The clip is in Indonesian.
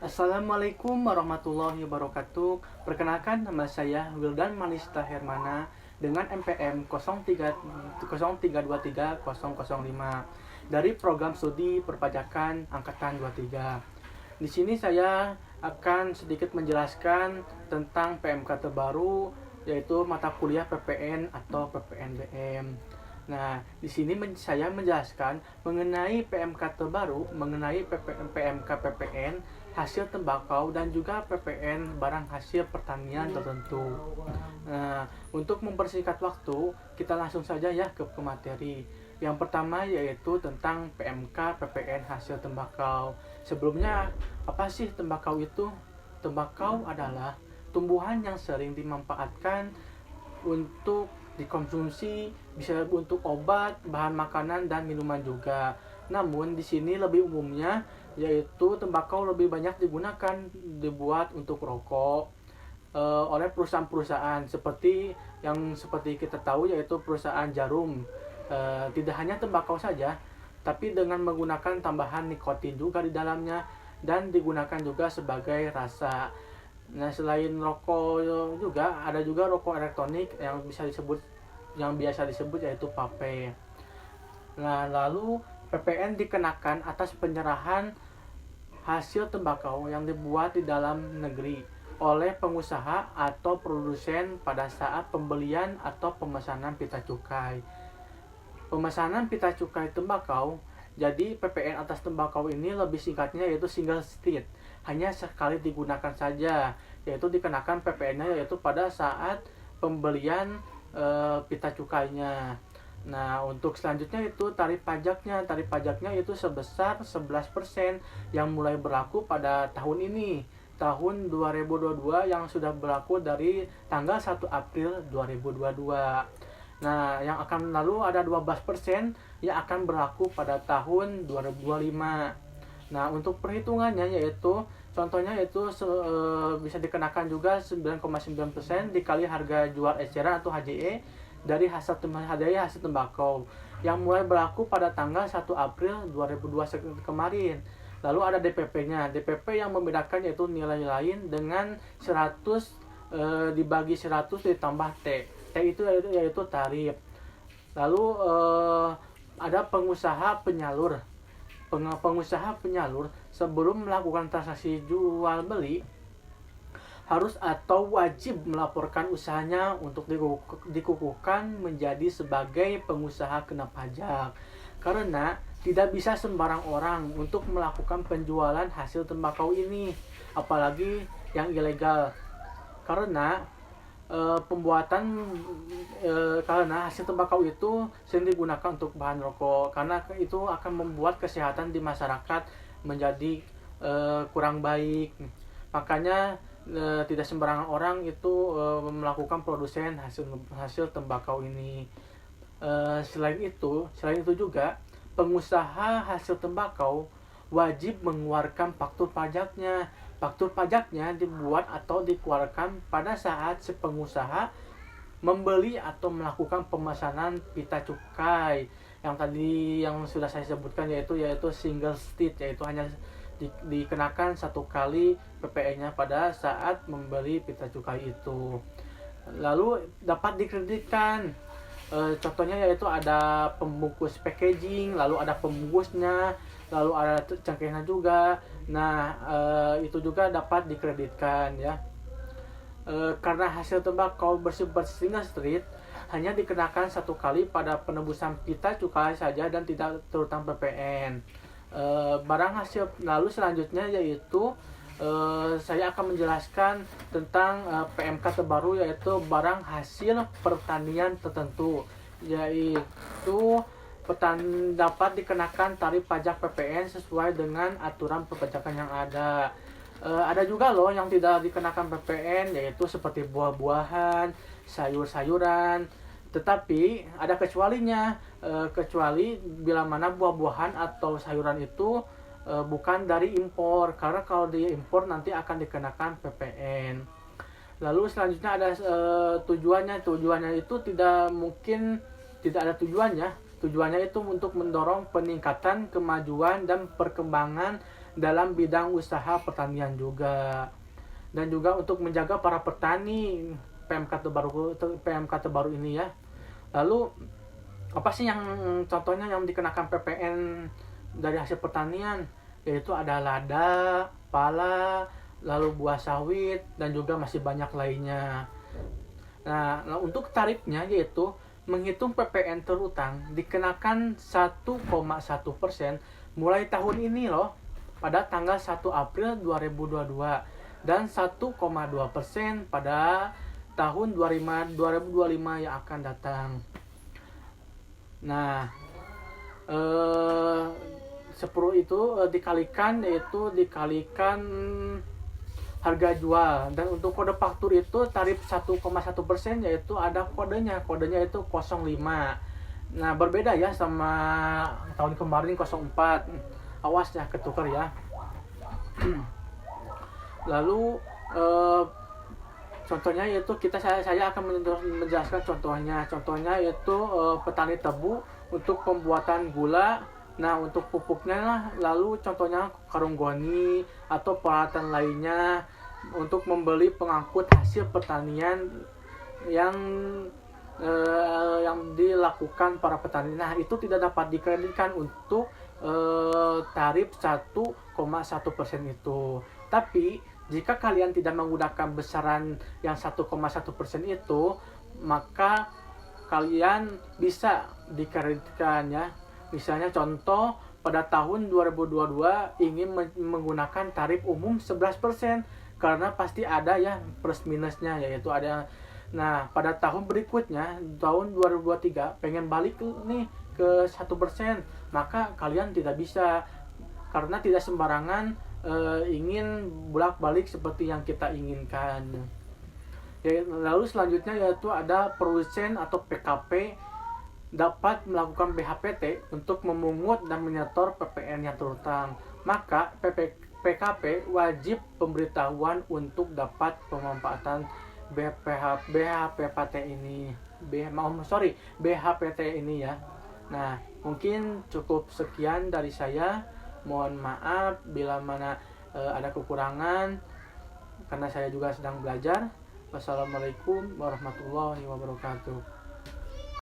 Assalamualaikum warahmatullahi wabarakatuh. Perkenalkan, nama saya Wildan Manista Hermana dengan NPM 03230005 dari Program Studi Perpajakan Angkatan 23. Di sini saya akan sedikit menjelaskan tentang PMK terbaru, yaitu mata kuliah PPN atau PPNBM. Nah, di sini saya menjelaskan mengenai PMK terbaru, mengenai PMK PPN hasil tembakau dan juga PPN barang hasil pertanian tertentu. Nah, untuk mempersingkat waktu, kita langsung saja ya ke materi. Yang pertama yaitu tentang PMK PPN hasil tembakau. Sebelumnya, apa sih tembakau itu? Tembakau adalah tumbuhan yang sering dimanfaatkan untuk dikonsumsi, bisa untuk obat, bahan makanan dan minuman juga. Namun di sini lebih umumnya yaitu tembakau lebih banyak digunakan dibuat untuk rokok oleh perusahaan-perusahaan seperti kita tahu, yaitu perusahaan jarum. Tidak hanya tembakau saja, tapi dengan menggunakan tambahan nikotin juga di dalamnya dan digunakan juga sebagai rasa. Nah, selain rokok juga ada juga rokok elektronik yang biasa disebut yaitu vape. Nah, lalu PPN dikenakan atas penyerahan hasil tembakau yang dibuat di dalam negeri oleh pengusaha atau produsen pada saat pembelian atau pemesanan pita cukai. Pemesanan pita cukai tembakau, jadi PPN atas tembakau ini lebih singkatnya yaitu single state, hanya sekali digunakan saja, yaitu dikenakan PPN-nya yaitu pada saat pembelian pita cukainya. Nah, untuk selanjutnya itu tarif pajaknya. Tarif pajaknya itu sebesar 11% yang mulai berlaku pada tahun ini, tahun 2022, yang sudah berlaku dari tanggal 1 April 2022. Nah, yang akan lalu ada 12% yang akan berlaku pada tahun 2025. Nah, untuk perhitungannya yaitu contohnya itu bisa dikenakan juga 9,9% dikali harga jual eceran atau HJE dari hasil tembakau yang mulai berlaku pada tanggal 1 April 2021 kemarin. Lalu ada DPP-nya. DPP yang membedakan yaitu nilai lain dengan 100 dibagi 100 ditambah T. T itu yaitu tarif. Lalu ada pengusaha penyalur. Pengusaha penyalur sebelum melakukan transaksi jual beli harus atau wajib melaporkan usahanya untuk dikukuhkan menjadi sebagai pengusaha kena pajak, karena tidak bisa sembarang orang untuk melakukan penjualan hasil tembakau ini, apalagi yang ilegal, karena karena hasil tembakau itu sering digunakan untuk bahan rokok, karena itu akan membuat kesehatan di masyarakat menjadi kurang baik. Makanya tidak sembarangan orang itu melakukan produsen hasil tembakau ini. Selain itu juga pengusaha hasil tembakau wajib mengeluarkan faktur pajaknya. Faktur pajaknya dibuat atau dikeluarkan pada saat si pengusaha membeli atau melakukan pemesanan pita cukai yang sudah saya sebutkan, yaitu single state, yaitu hanya dikenakan satu kali PPN-nya pada saat membeli pita cukai itu. Lalu dapat dikreditkan. Contohnya yaitu ada pembungkus packaging, lalu ada pembungkusnya, lalu ada cangkirnya juga. Nah, itu juga dapat dikreditkan ya. Karena hasil tembakau bersifat single street hanya dikenakan satu kali pada penebusan pita cukai saja dan tidak terutang PPN. Barang hasil lalu selanjutnya yaitu saya akan menjelaskan tentang PMK terbaru, yaitu barang hasil pertanian tertentu, yaitu dapat dikenakan tarif pajak PPN sesuai dengan aturan perpajakan yang ada. Ada juga loh yang tidak dikenakan PPN, yaitu seperti buah-buahan, sayur-sayuran. Tetapi ada kecualinya, kecuali bila mana buah-buahan atau sayuran itu bukan dari impor, karena kalau diimpor nanti akan dikenakan PPN. Lalu selanjutnya ada tujuannya itu tidak ada tujuannya itu untuk mendorong peningkatan kemajuan dan perkembangan dalam bidang usaha pertanian juga. Dan juga untuk menjaga para petani PMK terbaru ini ya. Lalu apa sih yang contohnya yang dikenakan PPN dari hasil pertanian? Yaitu ada lada, pala, lalu buah sawit, dan juga masih banyak lainnya. Nah, untuk tarifnya yaitu menghitung PPN terutang dikenakan 1,1% mulai tahun ini loh, pada tanggal 1 April 2022, dan 1,2% pada tahun 2025 yang akan datang. Nah, 10 itu dikalikan harga jual, dan untuk kode faktur itu tarif 1,1% yaitu ada kodenya itu 05. Nah, berbeda ya sama tahun kemarin 04. Awas ya ketukar ya. Lalu contohnya yaitu saya akan menjelaskan contohnya yaitu petani tebu untuk pembuatan gula. Nah, untuk pupuknya lalu contohnya karung goni atau peralatan lainnya untuk membeli pengangkut hasil pertanian yang dilakukan para petani. Nah, itu tidak dapat dikreditkan untuk tarif 1,1% itu. Tapi jika kalian tidak menggunakan besaran yang 1,1% itu, maka kalian bisa dikreditkan ya. Misalnya contoh pada tahun 2022 ingin menggunakan tarif umum 11%, karena pasti ada ya plus minusnya, yaitu ada. Nah, pada tahun berikutnya tahun 2023 pengen balik nih ke 1%, maka kalian tidak bisa, karena tidak sembarangan ingin bolak-balik seperti yang kita inginkan. Ya, lalu selanjutnya yaitu ada produsen atau PKP dapat melakukan BHPT untuk memungut dan menyetor PPN yang terutang. Maka PKP wajib pemberitahuan untuk dapat pemanfaatan BHPT ini. BHPT ini ya. Nah, mungkin cukup sekian dari saya. Mohon maaf bila mana ada kekurangan, karena saya juga sedang belajar. Wassalamualaikum warahmatullahi wabarakatuh.